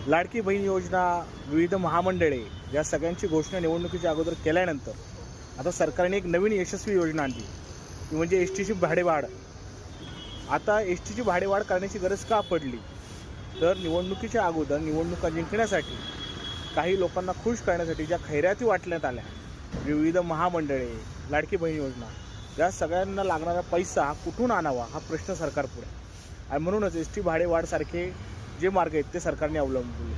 लाडकी बहीण योजना, विविध महामंडळे या सगळ्यांची घोषणा निवडणुकीच्या अगोदर केल्यानंतर आता सरकारने एक नवीन यशस्वी योजना आणली, ती म्हणजे एस टीची भाडेवाढ. आता एस टीची भाडेवाढ करण्याची गरज का पडली, तर निवडणुकीच्या अगोदर निवडणुका जिंकण्यासाठी काही लोकांना खुश करण्यासाठी ज्या खैराती वाटण्यात आल्या, विविध महामंडळे, लाडकी बहीण योजना, या सगळ्यांना लागणारा पैसा कुठून आणावा हा प्रश्न सरकारपुढे आहे. आणि म्हणूनच एस टी भाडेवाढसारखे जे मार्ग आहेत ते सरकारने अवलंबले.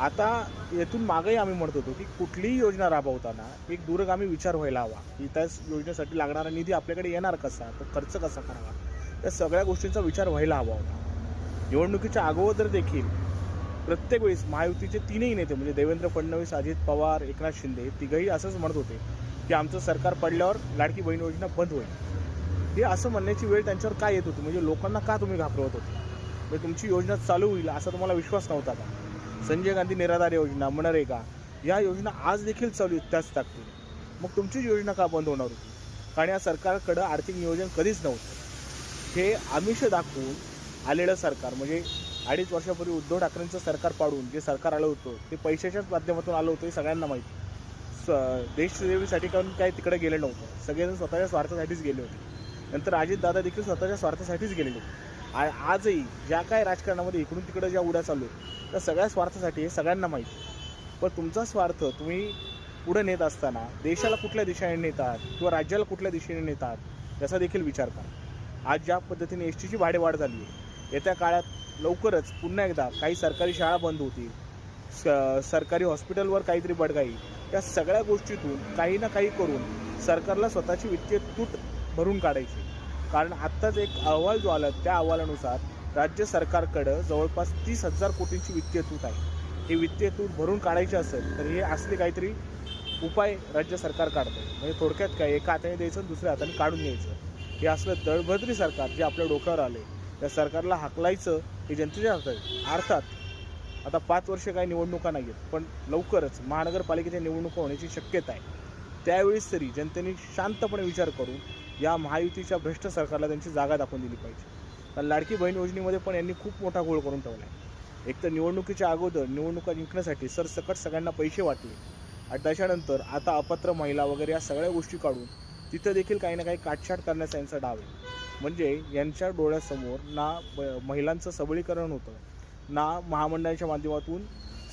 आता येथून मागेही आम्ही म्हणत होतो की कुठलीही योजना राबवताना एक दूरगामी विचार व्हायला हवा, की त्या योजनेसाठी लागणारा निधी आपल्याकडे येणार कसा, तो खर्च कसा करावा, या सगळ्या गोष्टींचा विचार व्हायला हवा होता. निवडणुकीच्या अगोदर देखील प्रत्येक वेळेस महायुतीचे तीनही नेते म्हणजे देवेंद्र फडणवीस, अजित पवार, एकनाथ शिंदे तिघंही असंच म्हणत होते की आमचं सरकार पडल्यावर लाडकी बहीण योजना बंद होईल. हे असं म्हणण्याची वेळ त्यांच्यावर काय येत होती, म्हणजे लोकांना का तुम्ही घाबरवत होते, म्हणजे तुमची योजना चालू होईल असा तुम्हाला विश्वास नव्हता का? संजय गांधी निराधार योजना, मनरेगा या योजना आज देखील चालू आहेत त्याच ताकदीने. मग तुमची योजना का बंद होणार होती? कारण या सरकारकडं आर्थिक नियोजन कधीच नव्हतं. हे आमिष दाखवून आलेलं सरकार, म्हणजे 2.5 वर्षापूर्वी उद्धव ठाकरेंचं सरकार पाडून जे सरकार आलं होतं ते पैशाच्याच माध्यमातून आलं होतं हे सगळ्यांना माहिती. देशसेवेसाठी कारण काय तिकडे गेले नव्हतं, सगळेजण स्वतःच्या स्वार्थासाठीच गेले होते. नंतर अजितदादा देखील स्वतःच्या स्वार्थासाठीच गेलेले होते. आजही ज्या काय राजकारणामध्ये इकडून तिकडं ज्या उड्या चालू आहेत त्या सगळ्या स्वार्थासाठी हे सगळ्यांना माहिती. पण तुमचा स्वार्थ तुम्ही पुढे नेत असताना देशाला कुठल्या दिशेने नेतात किंवा राज्याला कुठल्या दिशेने नेतात याचा देखील विचार करा. आज ज्या पद्धतीने एस टीची भाडेवाढ झाली आहे, येत्या काळात लवकरच पुन्हा एकदा काही सरकारी शाळा बंद होतील, सरकारी हॉस्पिटलवर काहीतरी बडगाई, त्या सगळ्या गोष्टीतून काही ना काही करून सरकारला स्वतःची वित्तीय तूट भरून काढायची. कारण आत्ताच एक अहवाल जो आला त्या अहवालानुसार राज्य सरकारकडं जवळपास 30,000 कोटींची वित्तीय तूट आहे. ही वित्तीय तूट भरून काढायची असेल तर हे असले काहीतरी उपाय राज्य सरकार काढतं. म्हणजे थोडक्यात काय, एका हाताने द्यायचं दुसऱ्या हाताने काढून घ्यायचं. हे असलं दळभद्री सरकार जे आपल्या डोक्यावर आले त्या सरकारला हाकलायचं हे जनतेच्या हातात आहे. अर्थात आता 5 वर्ष काही निवडणुका नाही आहेत, पण लवकरच महानगरपालिकेच्या निवडणुका होण्याची शक्यता आहे. त्यावेळेस तरी जनतेने शांतपणे विचार करून या महायुतीच्या भ्रष्ट सरकारला त्यांची जागा दाखवून दिली पाहिजे. कारण लाडकी बहीण योजनेमध्ये पण यांनी खूप मोठा घोळ करून ठेवला आहे. एक तर निवडणुकीच्या अगोदर निवडणुका जिंकण्यासाठी सरसकट सगळ्यांना पैसे वाटले आणि त्याच्यानंतर आता अपात्र महिला वगैरे या सगळ्या गोष्टी काढून तिथं देखील काही ना काही काटछाट करण्याचा यांचा डाव आहे. म्हणजे यांच्या डोळ्यासमोर ना महिलांचं सबलीकरण होतं, ना महामंडळाच्या माध्यमातून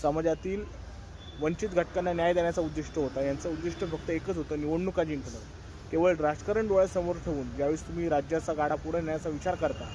समाजातील वंचित घटकांना न्याय देण्याचं उद्दिष्ट होतं. यांचं उद्दिष्ट फक्त एकच होतं, निवडणुका जिंकणं. केवळ राजकारण डोळ्यासमोर ठेवून ज्यावेळेस तुम्ही राज्याचा गाडा पुढे नेण्याचा विचार करता